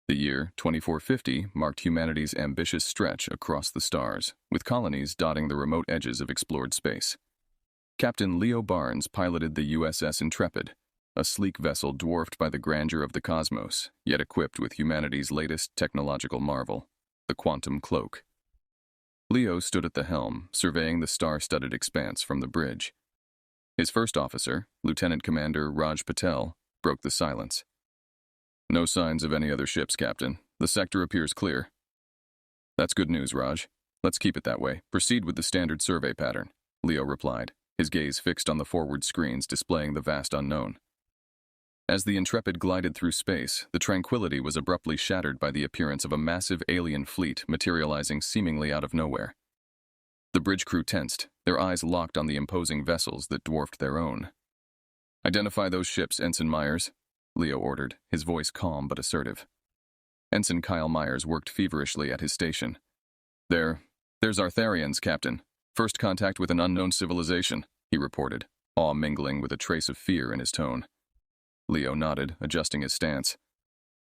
The year 2450 marked humanity's ambitious stretch across the stars, with colonies dotting the remote edges of explored space. Captain Leo Barnes piloted the USS Intrepid, a sleek vessel dwarfed by the grandeur of the cosmos, yet equipped with humanity's latest technological marvel, the quantum cloak. Leo stood at the helm, surveying the star-studded expanse from the bridge. His first officer, Lieutenant Commander Raj Patel, broke the silence. "No signs of any other ships, Captain. The sector appears clear." "That's good news, Raj. Let's keep it that way. Proceed with the standard survey pattern," Leo replied, his gaze fixed on the forward screens displaying the vast unknown. As the Intrepid glided through space, the tranquility was abruptly shattered by the appearance of a massive alien fleet materializing seemingly out of nowhere. The bridge crew tensed, their eyes locked on the imposing vessels that dwarfed their own. "Identify those ships, Ensign Myers," Leo ordered, his voice calm but assertive. Ensign Kyle Myers worked feverishly at his station. There's Artharians, Captain. First contact with an unknown civilization," he reported, awe mingling with a trace of fear in his tone. Leo nodded, adjusting his stance.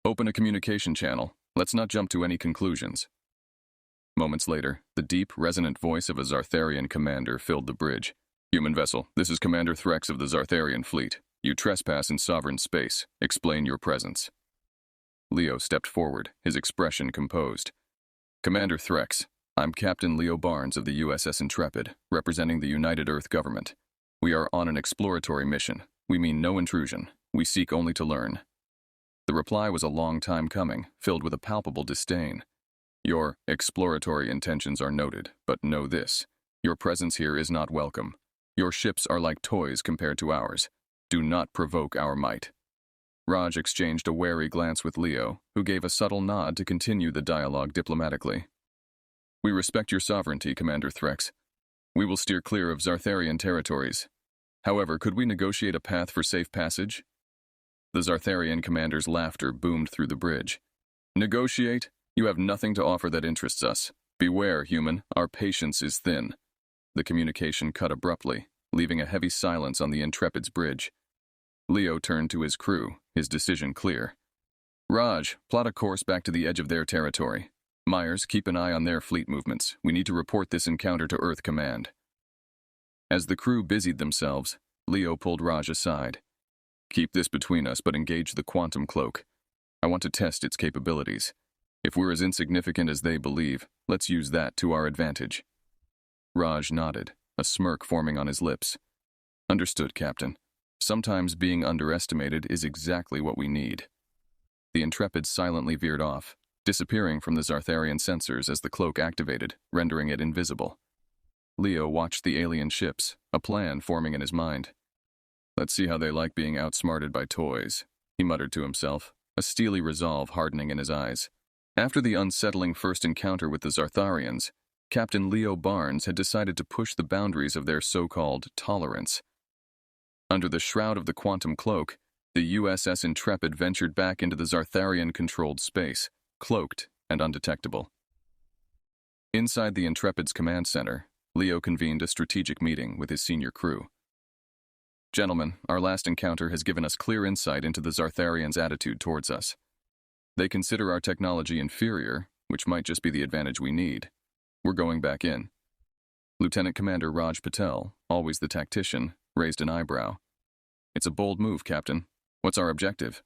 "Open a communication channel. Let's not jump to any conclusions." Moments later, the deep, resonant voice of a Zartharian commander filled the bridge. "Human vessel, this is Commander Threx of the Zartharian fleet. You trespass in sovereign space. Explain your presence." Leo stepped forward, his expression composed. "Commander Threx, I'm Captain Leo Barnes of the USS Intrepid, representing the United Earth government. We are on an exploratory mission. We mean no intrusion. We seek only to learn." The reply was a long time coming, filled with a palpable disdain. "Your exploratory intentions are noted, but know this. Your presence here is not welcome. Your ships are like toys compared to ours. Do not provoke our might." Raj exchanged a wary glance with Leo, who gave a subtle nod to continue the dialogue diplomatically. "We respect your sovereignty, Commander Threx. We will steer clear of Zartharian territories. However, could we negotiate a path for safe passage?" The Zartharian commander's laughter boomed through the bridge. "Negotiate? You have nothing to offer that interests us. Beware, human, our patience is thin." The communication cut abruptly, leaving a heavy silence on the Intrepid's bridge. Leo turned to his crew, his decision clear. "Raj, plot a course back to the edge of their territory. Myers, keep an eye on their fleet movements. We need to report this encounter to Earth Command." As the crew busied themselves, Leo pulled Raj aside. "Keep this between us, but engage the quantum cloak. I want to test its capabilities. If we're as insignificant as they believe, let's use that to our advantage." Raj nodded, a smirk forming on his lips. "Understood, Captain. Sometimes being underestimated is exactly what we need." The Intrepid silently veered off, disappearing from the Zartharian sensors as the cloak activated, rendering it invisible. Leo watched the alien ships, a plan forming in his mind. "Let's see how they like being outsmarted by toys," he muttered to himself, a steely resolve hardening in his eyes. After the unsettling first encounter with the Zartharians, Captain Leo Barnes had decided to push the boundaries of their so-called tolerance. Under the shroud of the quantum cloak, the USS Intrepid ventured back into the Zartharian-controlled space, cloaked and undetectable. Inside the Intrepid's command center, Leo convened a strategic meeting with his senior crew. "Gentlemen, our last encounter has given us clear insight into the Zartharians' attitude towards us. They consider our technology inferior, which might just be the advantage we need. We're going back in." Lieutenant Commander Raj Patel, always the tactician, raised an eyebrow. "It's a bold move, Captain. What's our objective?"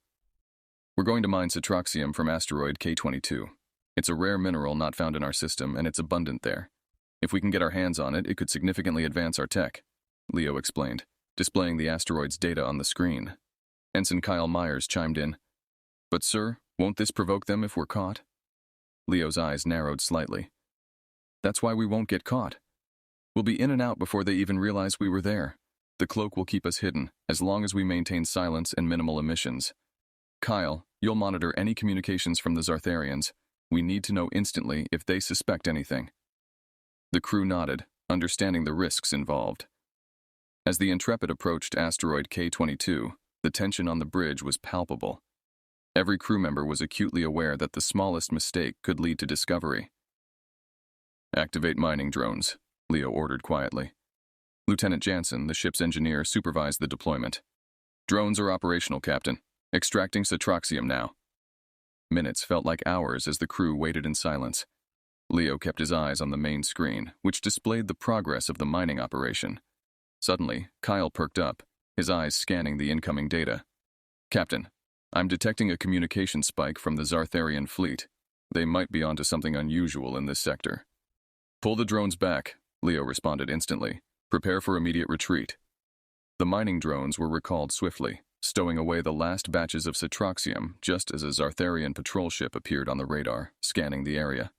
"We're going to mine Citroxium from asteroid K-22. It's a rare mineral not found in our system, and it's abundant there. If we can get our hands on it, it could significantly advance our tech," Leo explained, displaying the asteroid's data on the screen. Ensign Kyle Myers chimed in. "But sir, won't this provoke them if we're caught?" Leo's eyes narrowed slightly. "That's why we won't get caught. We'll be in and out before they even realize we were there. The cloak will keep us hidden, as long as we maintain silence and minimal emissions. Kyle, you'll monitor any communications from the Zartharians. We need to know instantly if they suspect anything." The crew nodded, understanding the risks involved. As the Intrepid approached asteroid K-22, the tension on the bridge was palpable. Every crew member was acutely aware that the smallest mistake could lead to discovery. "Activate mining drones," Leo ordered quietly. Lieutenant Jansen, the ship's engineer, supervised the deployment. "Drones are operational, Captain. Extracting Citroxium now." Minutes felt like hours as the crew waited in silence. Leo kept his eyes on the main screen, which displayed the progress of the mining operation. Suddenly, Kyle perked up, his eyes scanning the incoming data. "Captain, I'm detecting a communication spike from the Zartharian fleet. They might be onto something unusual in this sector." "Pull the drones back," Leo responded instantly. "Prepare for immediate retreat." The mining drones were recalled swiftly, stowing away the last batches of citroxium just as a Zartharian patrol ship appeared on the radar, scanning the area.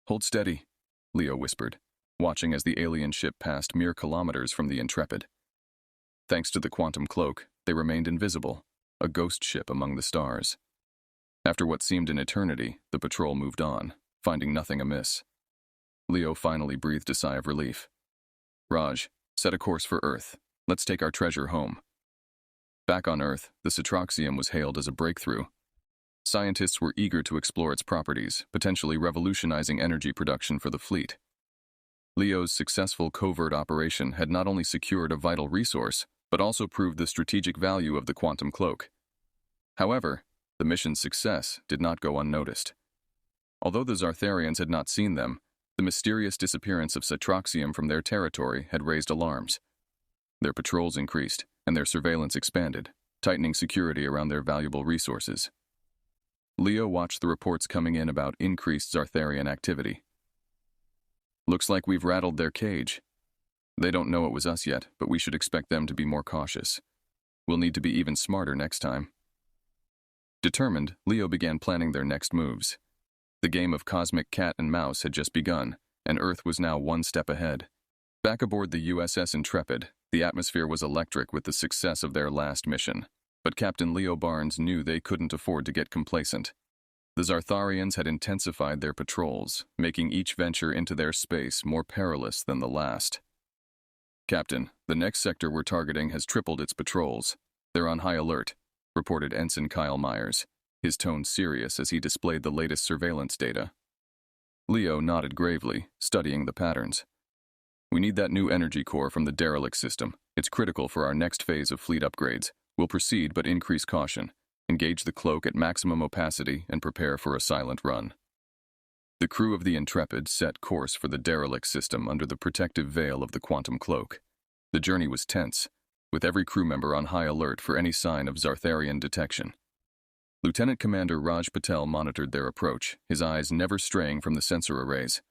"Hold steady," Leo whispered, watching as the alien ship passed mere kilometers from the Intrepid. Thanks to the quantum cloak, they remained invisible, a ghost ship among the stars. After what seemed an eternity, the patrol moved on, finding nothing amiss. Leo finally breathed a sigh of relief. "Raj, set a course for Earth. Let's take our treasure home." Back on Earth, the citroxium was hailed as a breakthrough. Scientists were eager to explore its properties, potentially revolutionizing energy production for the fleet. Leo's successful covert operation had not only secured a vital resource, but also proved the strategic value of the quantum cloak. However, the mission's success did not go unnoticed. Although the Zartharians had not seen them, the mysterious disappearance of citroxium from their territory had raised alarms. Their patrols increased, and their surveillance expanded, tightening security around their valuable resources. Leo watched the reports coming in about increased Zartharian activity. "Looks like we've rattled their cage. They don't know it was us yet, but we should expect them to be more cautious. We'll need to be even smarter next time." Determined, Leo began planning their next moves. The game of cosmic cat and mouse had just begun, and Earth was now one step ahead. Back aboard the USS Intrepid, the atmosphere was electric with the success of their last mission. But Captain Leo Barnes knew they couldn't afford to get complacent. The Zartharians had intensified their patrols, making each venture into their space more perilous than the last. "Captain, the next sector we're targeting has tripled its patrols. They're on high alert," reported Ensign Kyle Myers, his tone serious as he displayed the latest surveillance data. Leo nodded gravely, studying the patterns. "We need that new energy core from the derelict system. It's critical for our next phase of fleet upgrades. We'll proceed but increase caution. Engage the cloak at maximum opacity and prepare for a silent run." The crew of the Intrepid set course for the derelict system under the protective veil of the quantum cloak. The journey was tense, with every crew member on high alert for any sign of Zartharian detection. Lieutenant Commander Raj Patel monitored their approach, his eyes never straying from the sensor arrays.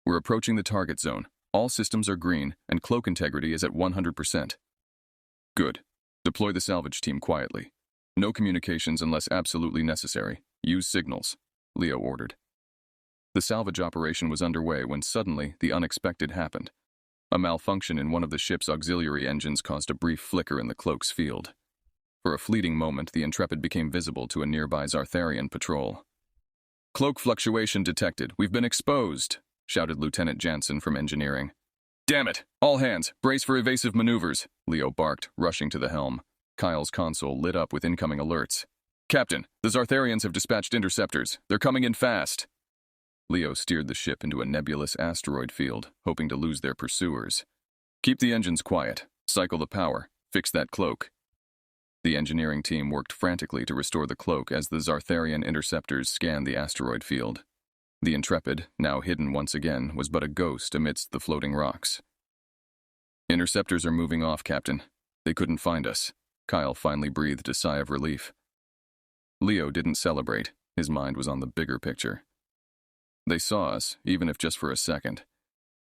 "We're approaching the target zone. All systems are green, and cloak integrity is at 100%. "Good. Deploy the salvage team quietly. No communications unless absolutely necessary. Use signals," Leo ordered. The salvage operation was underway when suddenly the unexpected happened. A malfunction in one of the ship's auxiliary engines caused a brief flicker in the cloak's field. For a fleeting moment, the Intrepid became visible to a nearby Zartharian patrol. "Cloak fluctuation detected. We've been exposed," shouted Lieutenant Jansen from engineering. "Damn it! All hands, brace for evasive maneuvers," Leo barked, rushing to the helm. Kyle's console lit up with incoming alerts. "Captain, the Zartharians have dispatched interceptors. They're coming in fast." Leo steered the ship into a nebulous asteroid field, hoping to lose their pursuers. "Keep the engines quiet. Cycle the power. Fix that cloak." The engineering team worked frantically to restore the cloak as the Zartharian interceptors scanned the asteroid field. The Intrepid, now hidden once again, was but a ghost amidst the floating rocks. "Interceptors are moving off, Captain. They couldn't find us." Kyle finally breathed a sigh of relief. Leo didn't celebrate. His mind was on the bigger picture. "They saw us, even if just for a second.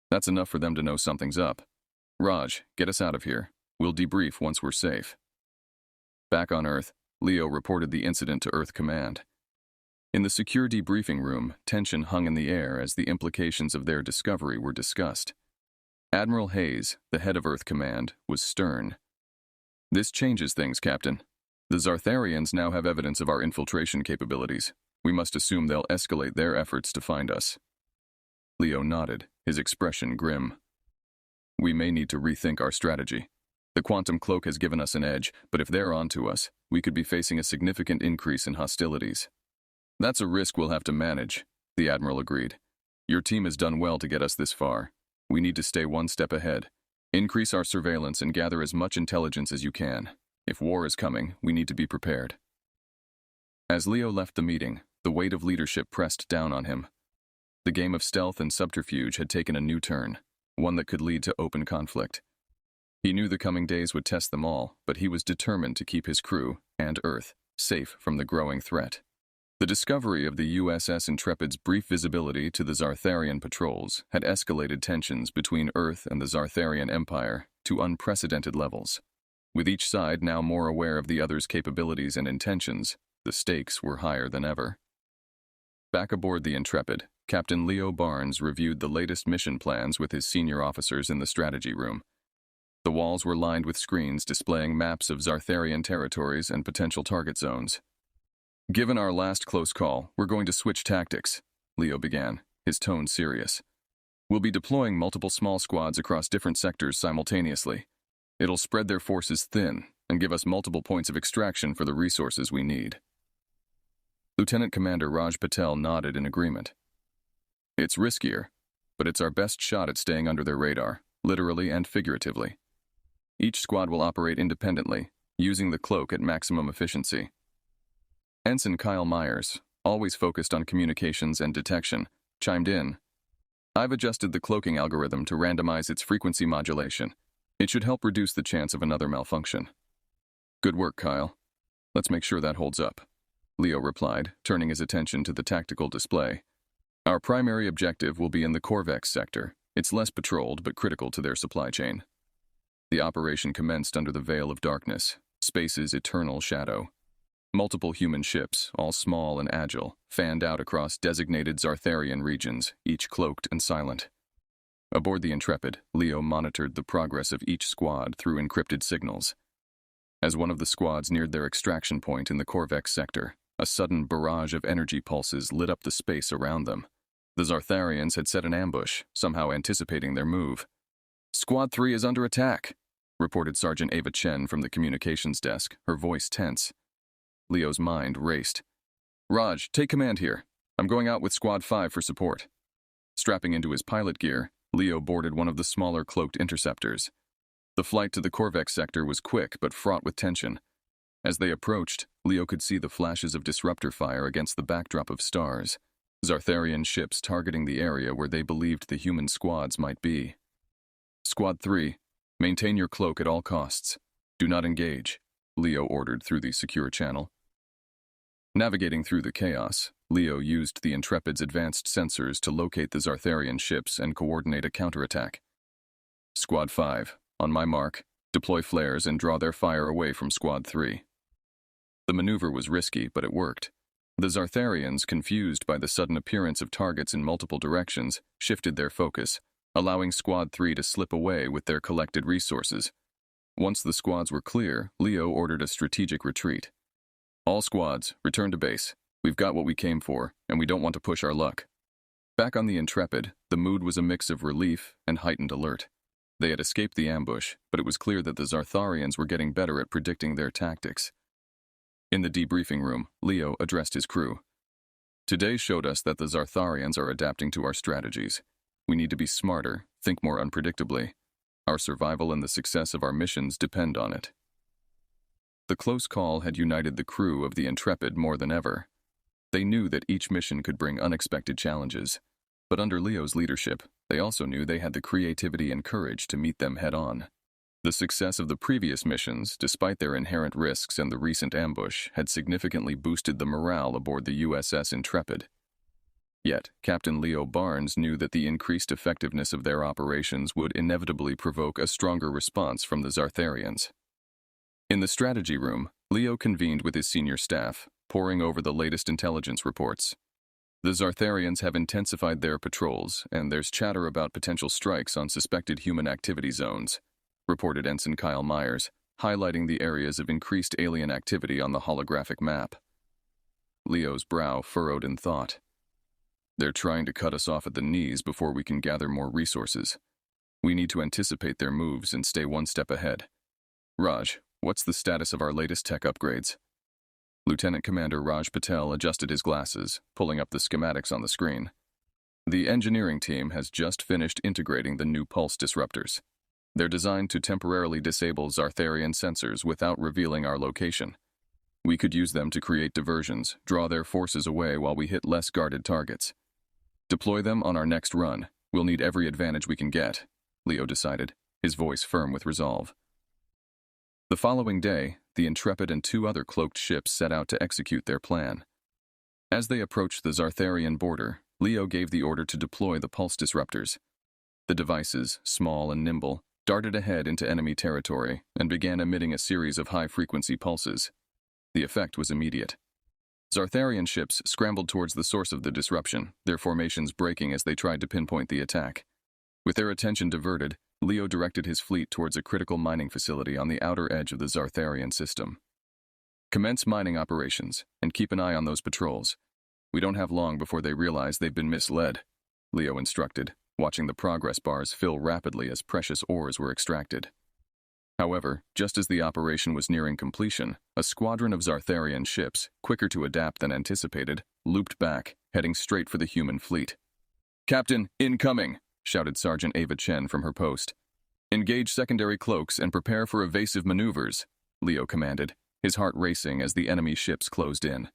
That's enough for them to know something's up. Raj, get us out of here. We'll debrief once we're safe." Back on Earth, Leo reported the incident to Earth Command. In the secure debriefing room, tension hung in the air as the implications of their discovery were discussed. Admiral Hayes, the head of Earth Command, was stern. "This changes things, Captain. The Zartharians now have evidence of our infiltration capabilities. We must assume they'll escalate their efforts to find us." Leo nodded, his expression grim. "We may need to rethink our strategy. The quantum cloak has given us an edge, but if they're onto us, we could be facing a significant increase in hostilities." "That's a risk we'll have to manage," the Admiral agreed. "Your team has done well to get us this far. We need to stay one step ahead. Increase our surveillance and gather as much intelligence as you can. If war is coming, we need to be prepared." As Leo left the meeting, the weight of leadership pressed down on him. The game of stealth and subterfuge had taken a new turn, one that could lead to open conflict. He knew the coming days would test them all, but he was determined to keep his crew, and Earth, safe from the growing threat. The discovery of the USS Intrepid's brief visibility to the Zartharian patrols had escalated tensions between Earth and the Zartharian Empire to unprecedented levels. With each side now more aware of the other's capabilities and intentions, the stakes were higher than ever. Back aboard the Intrepid, Captain Leo Barnes reviewed the latest mission plans with his senior officers in the strategy room. The walls were lined with screens displaying maps of Zartharian territories and potential target zones. "Given our last close call, we're going to switch tactics," Leo began, his tone serious. "We'll be deploying multiple small squads across different sectors simultaneously. It'll spread their forces thin and give us multiple points of extraction for the resources we need." Lieutenant Commander Raj Patel nodded in agreement. "It's riskier, but it's our best shot at staying under their radar, literally and figuratively. Each squad will operate independently, using the cloak at maximum efficiency." Ensign Kyle Myers, always focused on communications and detection, chimed in. "I've adjusted the cloaking algorithm to randomize its frequency modulation. It should help reduce the chance of another malfunction." "Good work, Kyle. Let's make sure that holds up," Leo replied, turning his attention to the tactical display. "Our primary objective will be in the Corvex sector. It's less patrolled but critical to their supply chain." The operation commenced under the veil of darkness, space's eternal shadow. Multiple human ships, all small and agile, fanned out across designated Zartharian regions, each cloaked and silent. Aboard the Intrepid, Leo monitored the progress of each squad through encrypted signals. As one of the squads neared their extraction point in the Corvex sector, a sudden barrage of energy pulses lit up the space around them. The Zartharians had set an ambush, somehow anticipating their move. "Squad 3 is under attack," reported Sergeant Ava Chen from the communications desk, her voice tense. Leo's mind raced. "Raj, take command here. I'm going out with Squad 5 for support." Strapping into his pilot gear, Leo boarded one of the smaller cloaked interceptors. The flight to the Corvex sector was quick but fraught with tension. As they approached, Leo could see the flashes of disruptor fire against the backdrop of stars, Zartharian ships targeting the area where they believed the human squads might be. "Squad 3, maintain your cloak at all costs. Do not engage," Leo ordered through the secure channel. Navigating through the chaos, Leo used the Intrepid's advanced sensors to locate the Zartharian ships and coordinate a counterattack. "Squad 5, on my mark, deploy flares and draw their fire away from Squad 3. The maneuver was risky, but it worked. The Zartharians, confused by the sudden appearance of targets in multiple directions, shifted their focus, allowing Squad 3 to slip away with their collected resources. Once the squads were clear, Leo ordered a strategic retreat. "All squads, return to base. We've got what we came for, and we don't want to push our luck." Back on the Intrepid, the mood was a mix of relief and heightened alert. They had escaped the ambush, but it was clear that the Zartharians were getting better at predicting their tactics. In the debriefing room, Leo addressed his crew. "Today showed us that the Zartharians are adapting to our strategies. We need to be smarter, think more unpredictably. Our survival and the success of our missions depend on it." The close call had united the crew of the Intrepid more than ever. They knew that each mission could bring unexpected challenges, but under Leo's leadership, they also knew they had the creativity and courage to meet them head-on. The success of the previous missions, despite their inherent risks and the recent ambush, had significantly boosted the morale aboard the USS Intrepid. Yet, Captain Leo Barnes knew that the increased effectiveness of their operations would inevitably provoke a stronger response from the Zartharians. In the strategy room, Leo convened with his senior staff, poring over the latest intelligence reports. The Zartharians have intensified their patrols, and there's chatter about potential strikes on suspected human activity zones, reported Ensign Kyle Myers, highlighting the areas of increased alien activity on the holographic map. Leo's brow furrowed in thought. "They're trying to cut us off at the knees before we can gather more resources. We need to anticipate their moves and stay one step ahead. Raj, what's the status of our latest tech upgrades?" Lieutenant Commander Raj Patel adjusted his glasses, pulling up the schematics on the screen. "The engineering team has just finished integrating the new pulse disruptors. They're designed to temporarily disable Zartharian sensors without revealing our location. We could use them to create diversions, draw their forces away while we hit less guarded targets. Deploy them on our next run. We'll need every advantage we can get, Leo decided, his voice firm with resolve. The following day, the Intrepid and 2 other cloaked ships set out to execute their plan. As they approached the Zartharian border, Leo gave the order to deploy the pulse disruptors. The devices, small and nimble, darted ahead into enemy territory and began emitting a series of high-frequency pulses. The effect was immediate. Zartharian ships scrambled towards the source of the disruption, their formations breaking as they tried to pinpoint the attack. With their attention diverted, Leo directed his fleet towards a critical mining facility on the outer edge of the Zartharian system. Commence mining operations, and keep an eye on those patrols. We don't have long before they realize they've been misled, Leo instructed, watching the progress bars fill rapidly as precious ores were extracted. However, just as the operation was nearing completion, a squadron of Zartharian ships, quicker to adapt than anticipated, looped back, heading straight for the human fleet. "Captain, incoming!" shouted Sergeant Ava Chen from her post. "Engage secondary cloaks and prepare for evasive maneuvers," Leo commanded, his heart racing as the enemy ships closed in.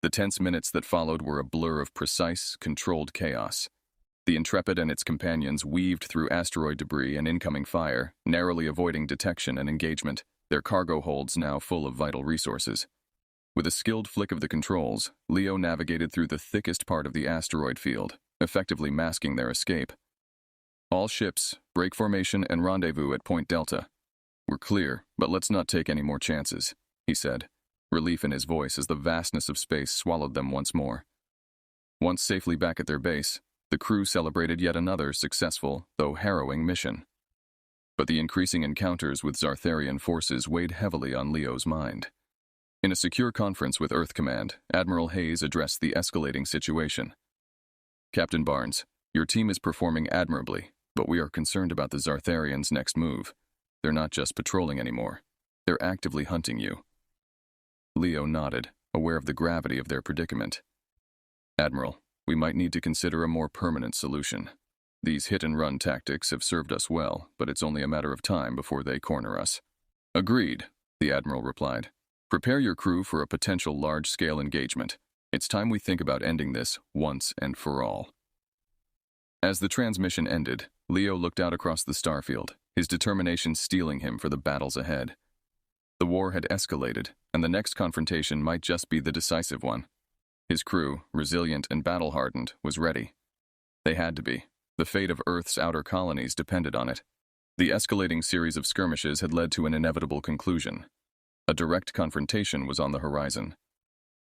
The tense minutes that followed were a blur of precise, controlled chaos. The Intrepid and its companions weaved through asteroid debris and incoming fire, narrowly avoiding detection and engagement, their cargo holds now full of vital resources. With a skilled flick of the controls, Leo navigated through the thickest part of the asteroid field, effectively masking their escape. "All ships, break formation and rendezvous at Point Delta. We're clear, but let's not take any more chances," he said, relief in his voice as the vastness of space swallowed them once more. Once safely back at their base, the crew celebrated yet another successful, though harrowing, mission. But the increasing encounters with Zartharian forces weighed heavily on Leo's mind. In a secure conference with Earth Command, Admiral Hayes addressed the escalating situation. "Captain Barnes, your team is performing admirably, but we are concerned about the Zartharians' next move. They're not just patrolling anymore. They're actively hunting you." Leo nodded, aware of the gravity of their predicament. "Admiral, we might need to consider a more permanent solution. These hit-and-run tactics have served us well, but it's only a matter of time before they corner us." "Agreed," the Admiral replied. "Prepare your crew for a potential large-scale engagement. It's time we think about ending this once and for all." As the transmission ended, Leo looked out across the starfield, his determination steeling him for the battles ahead. The war had escalated, and the next confrontation might just be the decisive one. His crew, resilient and battle-hardened, was ready. They had to be. The fate of Earth's outer colonies depended on it. The escalating series of skirmishes had led to an inevitable conclusion. A direct confrontation was on the horizon.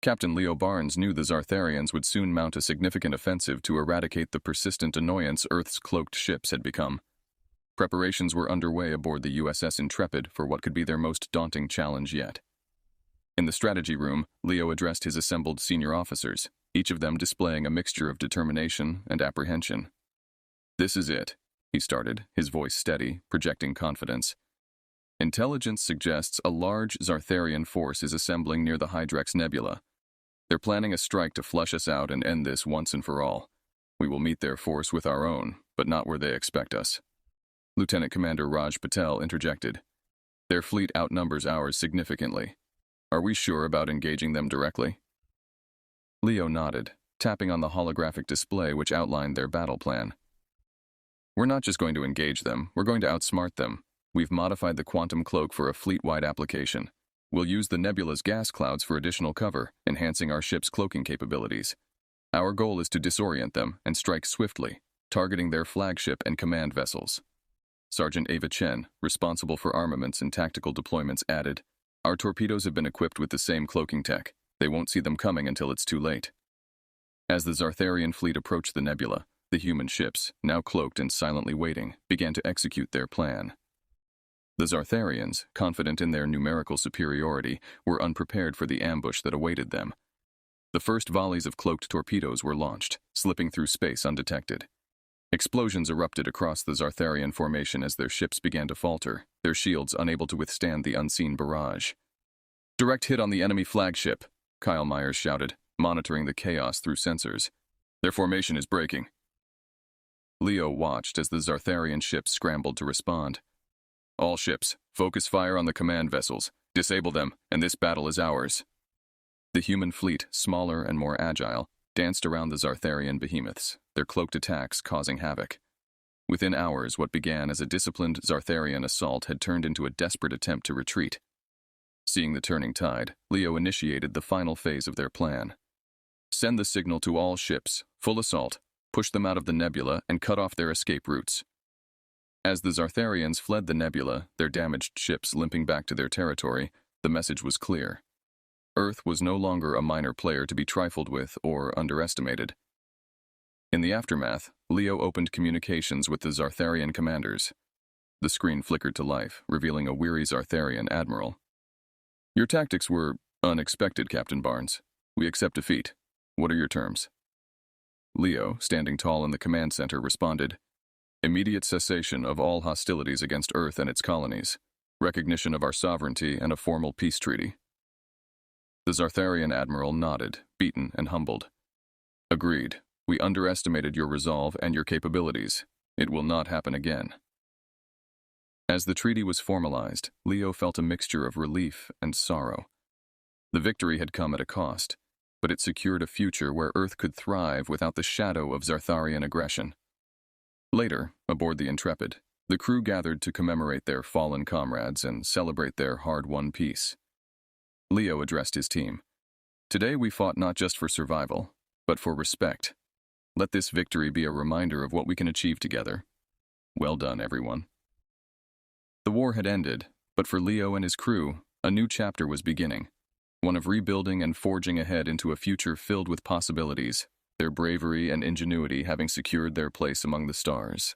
Captain Leo Barnes knew the Zartharians would soon mount a significant offensive to eradicate the persistent annoyance Earth's cloaked ships had become. Preparations were underway aboard the USS Intrepid for what could be their most daunting challenge yet. In the strategy room, Leo addressed his assembled senior officers, each of them displaying a mixture of determination and apprehension. "This is it," he started, his voice steady, projecting confidence. "Intelligence suggests a large Zartharian force is assembling near the Hydrex Nebula. They're planning a strike to flush us out and end this once and for all. We will meet their force with our own, but not where they expect us." Lieutenant Commander Raj Patel interjected. "Their fleet outnumbers ours significantly. Are we sure about engaging them directly?" Leo nodded, tapping on the holographic display which outlined their battle plan. "We're not just going to engage them, we're going to outsmart them. We've modified the quantum cloak for a fleet-wide application. We'll use the nebula's gas clouds for additional cover, enhancing our ship's cloaking capabilities. Our goal is to disorient them and strike swiftly, targeting their flagship and command vessels." Sergeant Ava Chen, responsible for armaments and tactical deployments, added, "Our torpedoes have been equipped with the same cloaking tech. They won't see them coming until it's too late." As the Zartharian fleet approached the nebula, the human ships, now cloaked and silently waiting, began to execute their plan. The Zartharians, confident in their numerical superiority, were unprepared for the ambush that awaited them. The first volleys of cloaked torpedoes were launched, slipping through space undetected. Explosions erupted across the Zartharian formation as their ships began to falter, their shields unable to withstand the unseen barrage. "Direct hit on the enemy flagship," Kyle Myers shouted, monitoring the chaos through sensors. "Their formation is breaking." Leo watched as the Zartharian ships scrambled to respond. "All ships, focus fire on the command vessels. Disable them, and this battle is ours. The human fleet, smaller and more agile, danced around the Zartharian behemoths, their cloaked attacks causing havoc. Within hours, what began as a disciplined Zartharian assault had turned into a desperate attempt to retreat. Seeing the turning tide, Leo initiated the final phase of their plan. Send the signal to all ships, full assault, push them out of the nebula, and cut off their escape routes. As the Zartharians fled the nebula, their damaged ships limping back to their territory, the message was clear. Earth was no longer a minor player to be trifled with or underestimated. In the aftermath, Leo opened communications with the Zartharian commanders. The screen flickered to life, revealing a weary Zartharian admiral. Your tactics were unexpected, Captain Barnes. We accept defeat. What are your terms? Leo, standing tall in the command center, responded, immediate cessation of all hostilities against Earth and its colonies, recognition of our sovereignty, and a formal peace treaty. The Zartharian admiral nodded, beaten and humbled. Agreed. We underestimated your resolve and your capabilities. It will not happen again. As the treaty was formalized, Leo felt a mixture of relief and sorrow. The victory had come at a cost, but it secured a future where Earth could thrive without the shadow of Zartharian aggression. Later, aboard the Intrepid, the crew gathered to commemorate their fallen comrades and celebrate their hard-won peace. Leo addressed his team. Today we fought not just for survival, but for respect. Let this victory be a reminder of what we can achieve together. Well done, everyone. The war had ended, but for Leo and his crew, a new chapter was beginning. One of rebuilding and forging ahead into a future filled with possibilities, their bravery and ingenuity having secured their place among the stars.